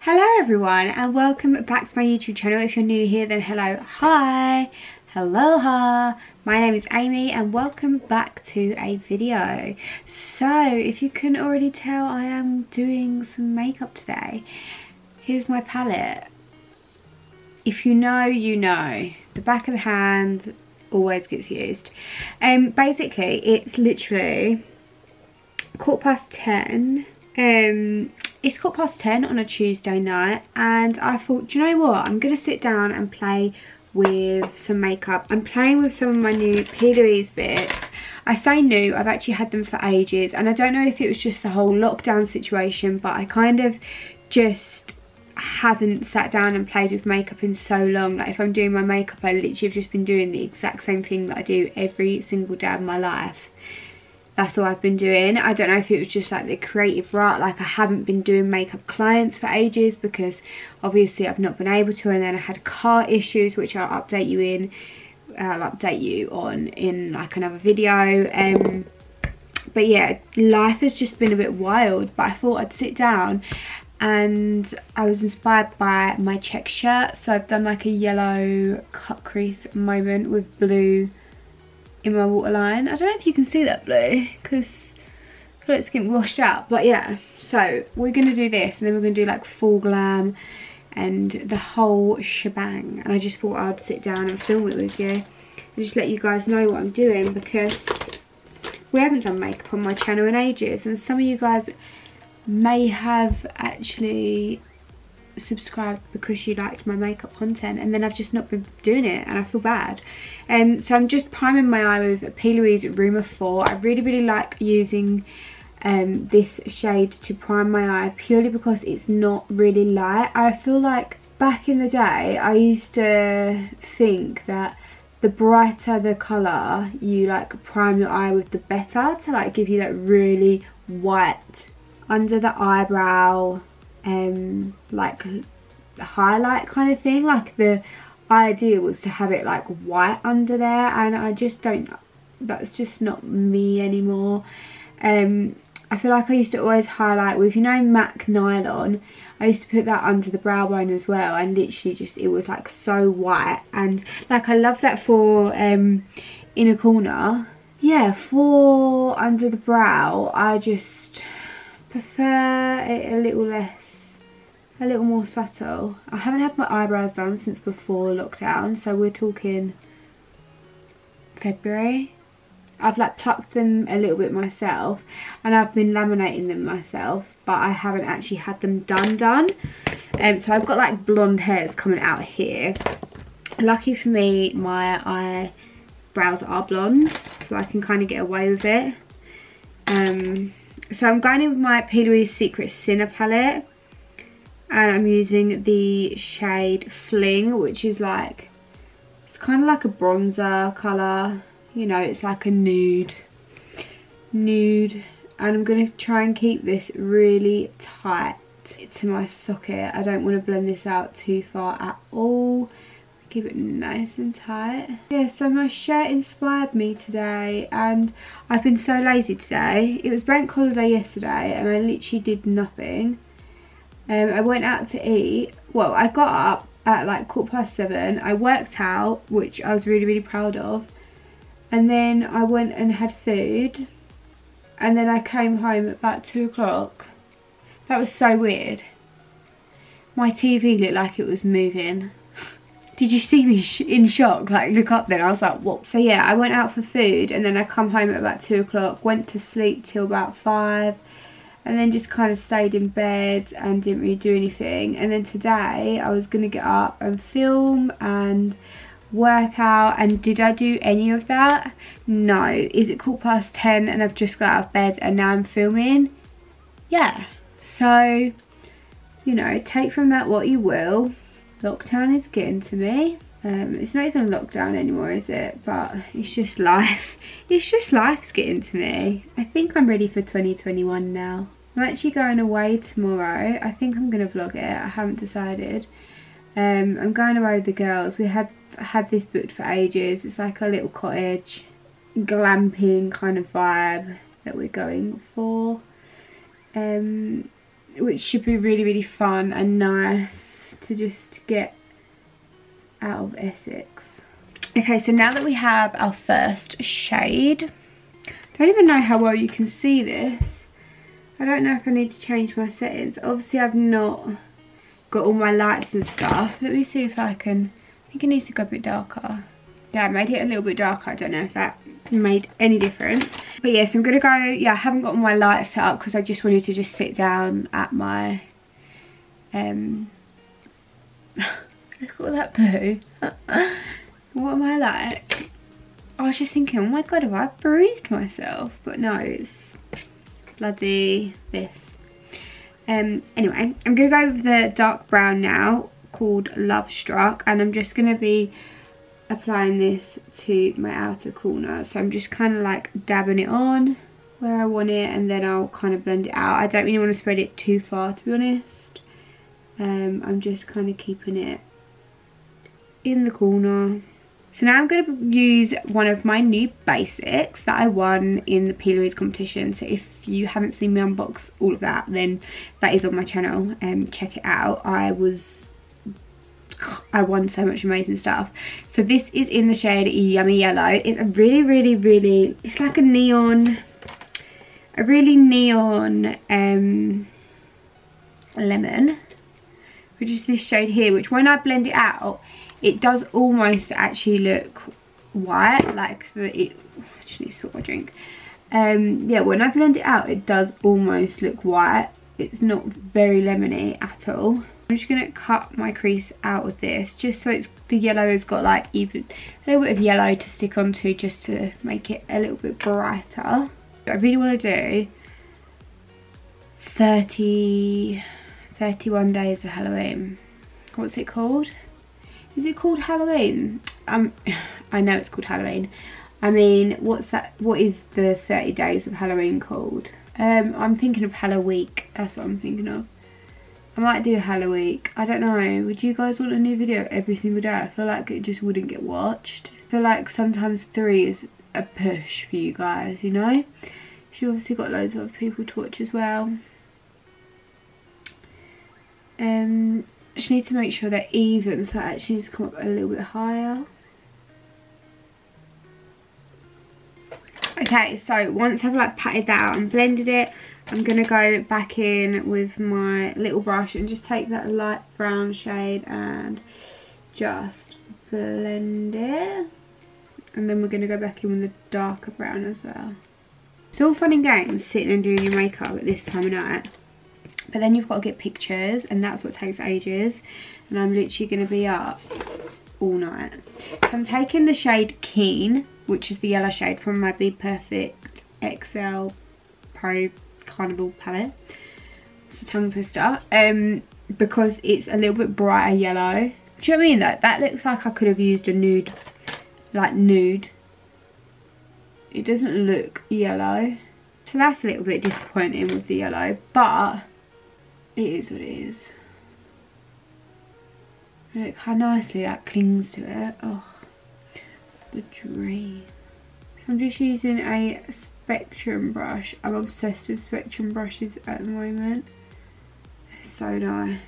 Hello everyone and welcome back to my YouTube channel. If you're new here then hello, hi, aloha. My name is Amy and welcome back to a video. So if you couldn't already tell, I am doing some makeup today. Here's my palette. If you know, you know. The back of the hand always gets used. Basically it's literally 10:15. It's 10:15 on a Tuesday night and I thought, do you know what, I'm gonna sit down and play with some makeup. I'm playing with some of my new P. Louise bits. I say new, I've actually had them for ages and I don't know if it was just the whole lockdown situation, but I kind of just haven't sat down and played with makeup in so long. Like if I'm doing my makeup, I literally have just been doing the exact same thing that I do every single day of my life. That's all I've been doing. I don't know if it was just like the creative rut, like I haven't been doing makeup clients for ages because obviously I've not been able to, and then I had car issues which I'll update you on in like another video. But yeah, life has just been a bit wild, but I thought I'd sit down and I was inspired by my check shirt. So I've done like a yellow cut crease moment with blue in my waterline. I don't know if you can see that blue because I feel like it's getting washed out, but yeah, so we're gonna do this and then we're gonna do like full glam and the whole shebang, and I just thought I'd sit down and film it with you and just let you guys know what I'm doing because we haven't done makeup on my channel in ages, and some of you guys may have actually subscribed because you liked my makeup content and then I've just not been doing it and I feel bad. So I'm just priming my eye with P. Louise Room of 4. I really like using this shade to prime my eye purely because it's not really light. I feel like back in the day I used to think that the brighter the colour you like prime your eye with, the better, to like give you that really white under the eyebrow like highlight kind of thing. Like the idea was to have it like white under there, and I just don't, that's just not me anymore. I feel like I used to always highlight with, you know, MAC nylon. I used to put that under the brow bone as well, and literally just, it was like so white, and like I love that for inner corner. Yeah, for under the brow I just prefer it a little less, a little more subtle. I haven't had my eyebrows done since before lockdown, so we're talking February. I've like plucked them a little bit myself and I've been laminating them myself, but I haven't actually had them done. So I've got like blonde hairs coming out here. Lucky for me, my eyebrows are blonde, so I can kind of get away with it. So I'm going in with my P. Louise Secret Sinner palette, and I'm using the shade Fling, which is like, it's kind of like a bronzer colour, you know, it's like a nude, and I'm going to try and keep this really tight to my socket. I don't want to blend this out too far at all. Keep it nice and tight. Yeah, so my shirt inspired me today and I've been so lazy today. It was bank holiday yesterday and I literally did nothing. I went out to eat. Well, I got up at like 7:15. I worked out, which I was really proud of, and then I went and had food, and then I came home at about 2 o'clock. That was so weird. My TV looked like it was moving. Did you see me in shock? Like, look up then. I was like, what? So yeah, I went out for food and then I come home at about 2 o'clock, went to sleep till about 5. And then just kind of stayed in bed and didn't really do anything. And then today I was going to get up and film and work out. And did I do any of that? No. Is it 10:15 and I've just got out of bed and now I'm filming? Yeah. So, you know, take from that what you will. Lockdown is getting to me. It's not even lockdown anymore, is it? But it's just life. It's just life's getting to me. I think I'm ready for 2021 now. I'm actually going away tomorrow. I think I'm going to vlog it. I haven't decided. I'm going away with the girls. We had this booked for ages. It's like a little cottage, glamping kind of vibe that we're going for. which should be really, really fun and nice to just get out of Essex. Okay, so now that we have our first shade, don't even know how well you can see this. I don't know if I need to change my settings. Obviously I've not got all my lights and stuff. Let me see if I can. I think it needs to go a bit darker. Yeah, I made it a little bit darker. I don't know if that made any difference. But yes, I'm gonna go. Yeah, I haven't got all my lights set up because I just wanted to just sit down at my look at that blue. What am I like? I was just thinking, oh my god, have I bruised myself? But no, it's bloody this. Anyway, I'm gonna go with the dark brown now, called Love Struck, and I'm just gonna be applying this to my outer corner. So I'm just kind of like dabbing it on where I want it, and then I'll kind of blend it out. I don't really want to spread it too far, to be honest. I'm just kind of keeping it in the corner. So now I'm going to use one of my new basics that I won in the P. Louise competition. So if you haven't seen me unbox all of that, then that is on my channel. Check it out. I won so much amazing stuff. So this is in the shade Yummy Yellow. It's a really, really, really, it's like a really neon lemon, which is this shade here, which when I blend it out, it does almost actually look white, like I just need to spill my drink. Yeah, when I blend it out, it does almost look white. It's not very lemony at all. I'm just gonna cut my crease out with this, just so the yellow has got like even a little bit of yellow to stick onto, just to make it a little bit brighter. I really want to do 31 days of Halloween. What's it called? Is it called Halloween? I know it's called Halloween. I mean, what's that? What is the 30 days of Halloween called? I'm thinking of Halloween. That's what I'm thinking of. I might do Halloween. I don't know. Would you guys want a new video every single day? I feel like it just wouldn't get watched. I feel like sometimes 3 is a push for you guys, you know? She's obviously got loads of people to watch as well. Just need to make sure they're even, so it actually needs to come up a little bit higher. Okay, so once I've like patted that out and blended it, I'm gonna go back in with my little brush and just take that light brown shade and just blend it. And then we're gonna go back in with the darker brown as well. It's all fun and games sitting and doing your makeup at this time of night. But then you've got to get pictures, and that's what takes ages. And I'm literally going to be up all night. So I'm taking the shade Keen, which is the yellow shade from my Be Perfect XL Pro Carnival palette. It's a tongue twister. Because it's a little bit brighter yellow. Do you know what I mean? That looks like I could have used a nude. Like nude. It doesn't look yellow. So that's a little bit disappointing with the yellow. But it is what it is. Look how nicely that clings to it. Oh, the dream. So I'm just using a Spectrum brush. I'm obsessed with Spectrum brushes at the moment. They're so nice.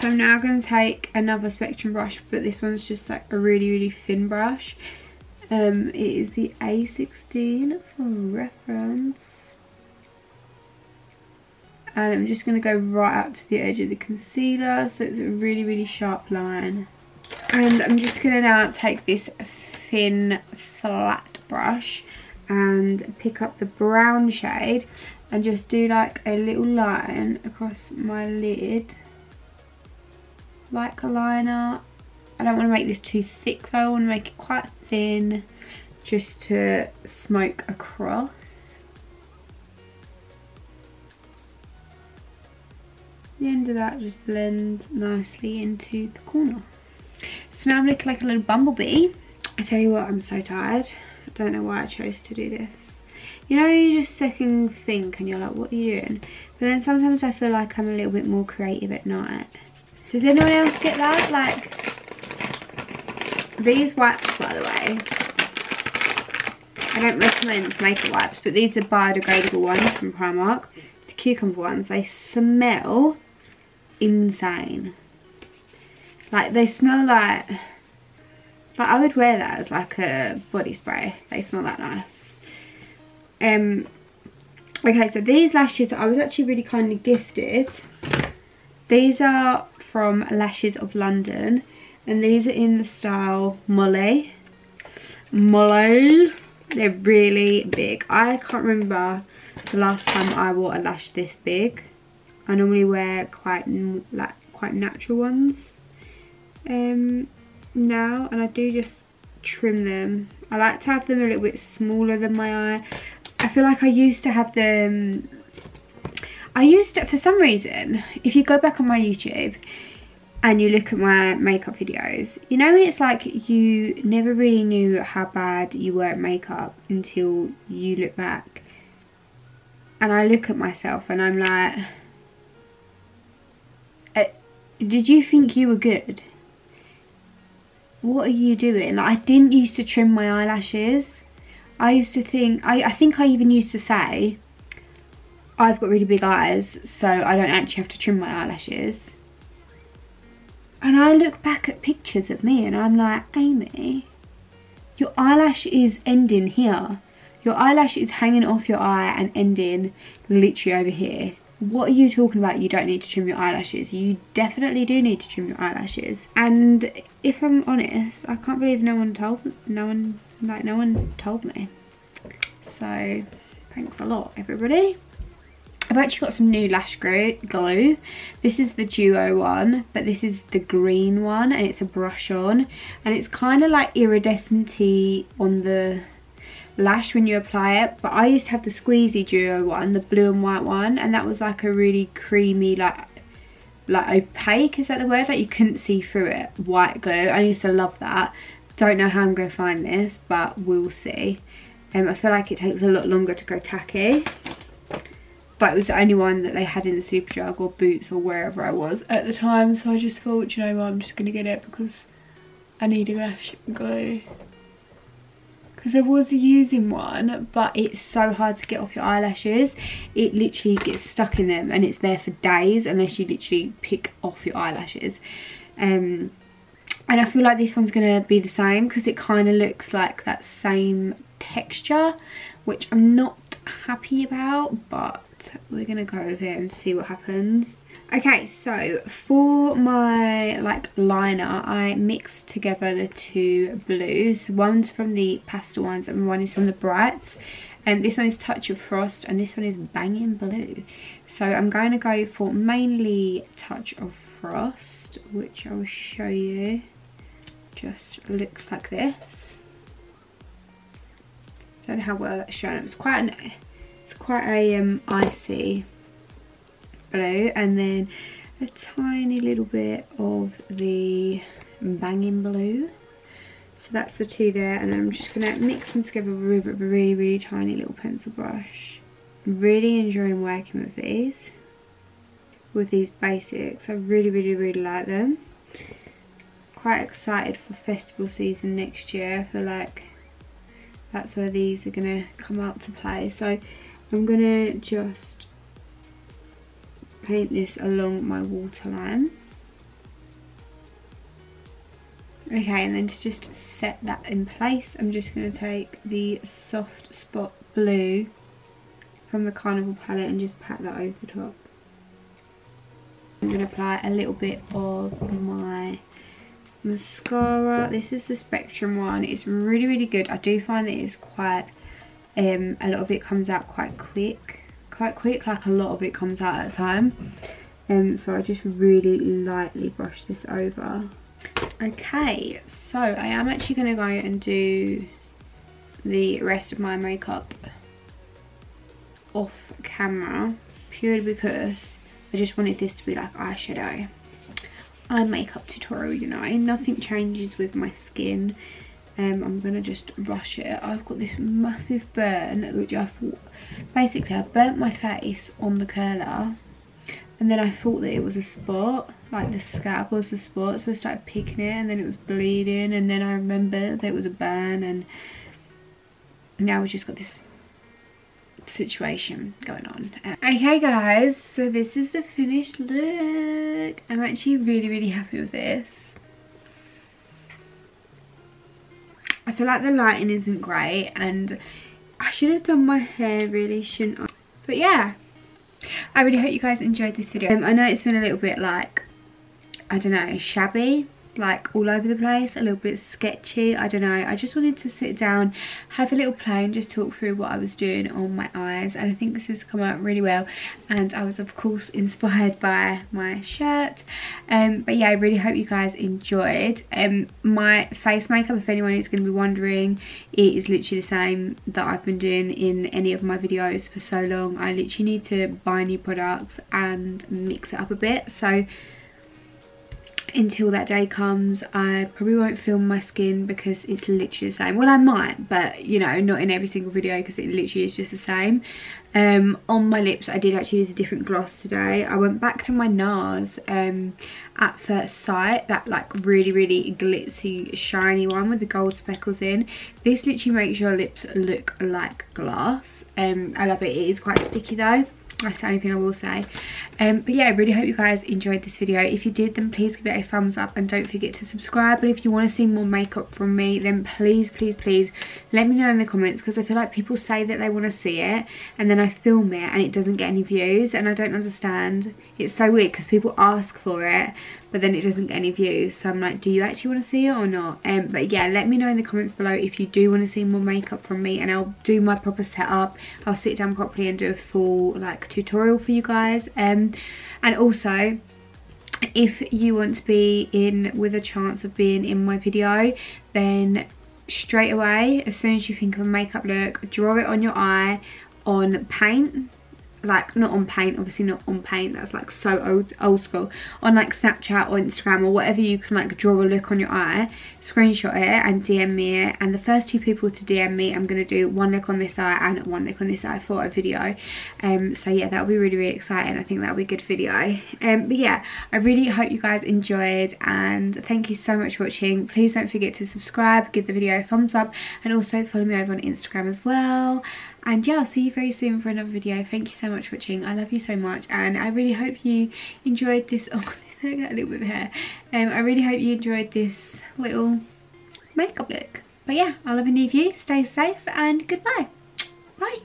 So I'm now going to take another Spectrum brush, but this one's just like a really, really thin brush. It is the A16 for reference. And I'm just going to go right up to the edge of the concealer, so it's a really, really sharp line. And I'm just going to now take this thin flat brush and pick up the brown shade and just do like a little line across my lid, like a liner. I don't want to make this too thick though, I want to make it quite thin just to smoke across. The end of that just blends nicely into the corner. So now I'm looking like a little bumblebee. I tell you what, I'm so tired. I don't know why I chose to do this. You know, you just second think and you're like, what are you doing? But then sometimes I feel like I'm a little bit more creative at night. Does anyone else get that? Like, these wipes, by the way, I don't recommend makeup wipes, but these are biodegradable ones from Primark to cucumber ones, they smell insane. Like, they smell like I would wear that as like a body spray. They smell that nice. Okay, so these lashes I was actually really kindly gifted. These are from Lashes of London, and these are in the style Molly. They're really big. I can't remember the last time I wore a lash this big. I normally wear quite natural ones now, and I do just trim them. I like to have them a little bit smaller than my eye. I feel like I used to have them, for some reason, if you go back on my YouTube and you look at my makeup videos, you know when it's like you never really knew how bad you were at makeup until you look back. And I look at myself and I'm like, did you think you were good? What are you doing? Like, I didn't used to trim my eyelashes. I used to think, I think I even used to say, I've got really big eyes, so I don't actually have to trim my eyelashes. And I look back at pictures of me and I'm like, Amy, your eyelash is ending here. Your eyelash is hanging off your eye and ending literally over here. What are you talking about? You don't need to trim your eyelashes. You definitely do need to trim your eyelashes. And if I'm honest, I can't believe no one told me. So thanks a lot, everybody. I've actually got some new lash glue. This is the duo one, but this is the green one, and it's a brush on, and it's kind of like iridescent-y on the lash when you apply it. But I used to have the squeezy duo one, the blue and white one, and that was like a really creamy, like opaque, is that the word? Like you couldn't see through it, white glue. I used to love that. Don't know how I'm going to find this, but we'll see. I feel like it takes a lot longer to go tacky, but it was the only one that they had in the Superdrug or Boots or wherever I was at the time, so I just thought, you know what, I'm just going to get it because I need a lash glue. Because I was using one, but it's so hard to get off your eyelashes. It literally gets stuck in them and it's there for days unless you literally pick off your eyelashes. And I feel like this one's going to be the same because it kind of looks like that same texture, which I'm not happy about, but we're going to go with it and see what happens. Okay, so for my like liner, I mixed together the two blues. One's from the pastel ones and one is from the brights. And this one is Touch of Frost and this one is Banging Blue. So I'm going to go for mainly Touch of Frost, which I will show you. Just looks like this. Don't know how well that's shown. It's quite a icy blue, and then a tiny little bit of the Banging Blue. So that's the two there, and then I'm just going to mix them together with a really, really tiny little pencil brush. I'm really enjoying working with these basics. I really, really, really like them. Quite excited for festival season next year. I feel like that's where these are going to come out to play. So I'm going to just paint this along my waterline. Okay, and then to just set that in place, I'm just going to take the Soft Spot Blue from the Carnival palette and just pat that over the top. I'm going to apply a little bit of my mascara. This is the Spectrum one. It's really, really good. I do find that it's quite, a lot of it comes out quite quick, like a lot of it comes out at a time. So I just really lightly brush this over. Okay, so I am actually going to go and do the rest of my makeup off camera, purely because I just wanted this to be like eyeshadow. Eye makeup tutorial, you know, nothing changes with my skin. I'm going to just brush it. I've got this massive burn, which I thought, basically I burnt my face on the curler, and then I thought that it was a spot, like the scalp was a spot, so I started picking it and then it was bleeding, and then I remembered that it was a burn, and now I've just got this situation going on. Okay guys, so this is the finished look. I'm actually really happy with this. I feel like the lighting isn't great and I should have done my hair really, shouldn't I? But yeah, I really hope you guys enjoyed this video. I know it's been a little bit like, I don't know, shabby, like all over the place, a little bit sketchy, I don't know. I just wanted to sit down, have a little play and just talk through what I was doing on my eyes, and I think this has come out really well, and I was of course inspired by my shirt. But yeah, I really hope you guys enjoyed. My face makeup, if anyone is going to be wondering, it is literally the same that I've been doing in any of my videos for so long. I literally need to buy new products and mix it up a bit, so until that day comes I probably won't film my skin because it's literally the same. Well, I might, but you know, not in every single video because it literally is just the same. On my lips I did actually use a different gloss today. I went back to my NARS At First Sight, that like really glitzy shiny one with the gold speckles in. This literally makes your lips look like glass. I love it. It is quite sticky though. That's the only thing I will say. But yeah, I really hope you guys enjoyed this video. If you did, then please give it a thumbs up and don't forget to subscribe. And if you want to see more makeup from me, then please let me know in the comments, because I feel like people say that they want to see it and then I film it and it doesn't get any views, and I don't understand. It's so weird because people ask for it but then it doesn't get any views, so I'm like, do you actually want to see it or not? But yeah, let me know in the comments below if you do want to see more makeup from me, and I'll do my proper setup. I'll sit down properly and do a full like tutorial for you guys. And also, if you want to be in with a chance of being in my video, then straight away, as soon as you think of a makeup look, draw it on your eye on paint. Like, not on paint, obviously not on paint, that's like so old school. On like Snapchat or Instagram or whatever, you can like draw a look on your eye, screenshot it and DM me it. And the first 2 people to DM me, I'm going to do one look on this eye and one look on this eye for a video. So yeah, that'll be really exciting. I think that'll be a good video. But yeah, I really hope you guys enjoyed, and thank you so much for watching. Please don't forget to subscribe, give the video a thumbs up, and also follow me over on Instagram as well. And yeah, I'll see you very soon for another video. Thank you so much for watching. I love you so much, and I really hope you enjoyed this. Oh, I got a little bit of hair. I really hope you enjoyed this little makeup look. But yeah, I love and leave you. Stay safe and goodbye. Bye.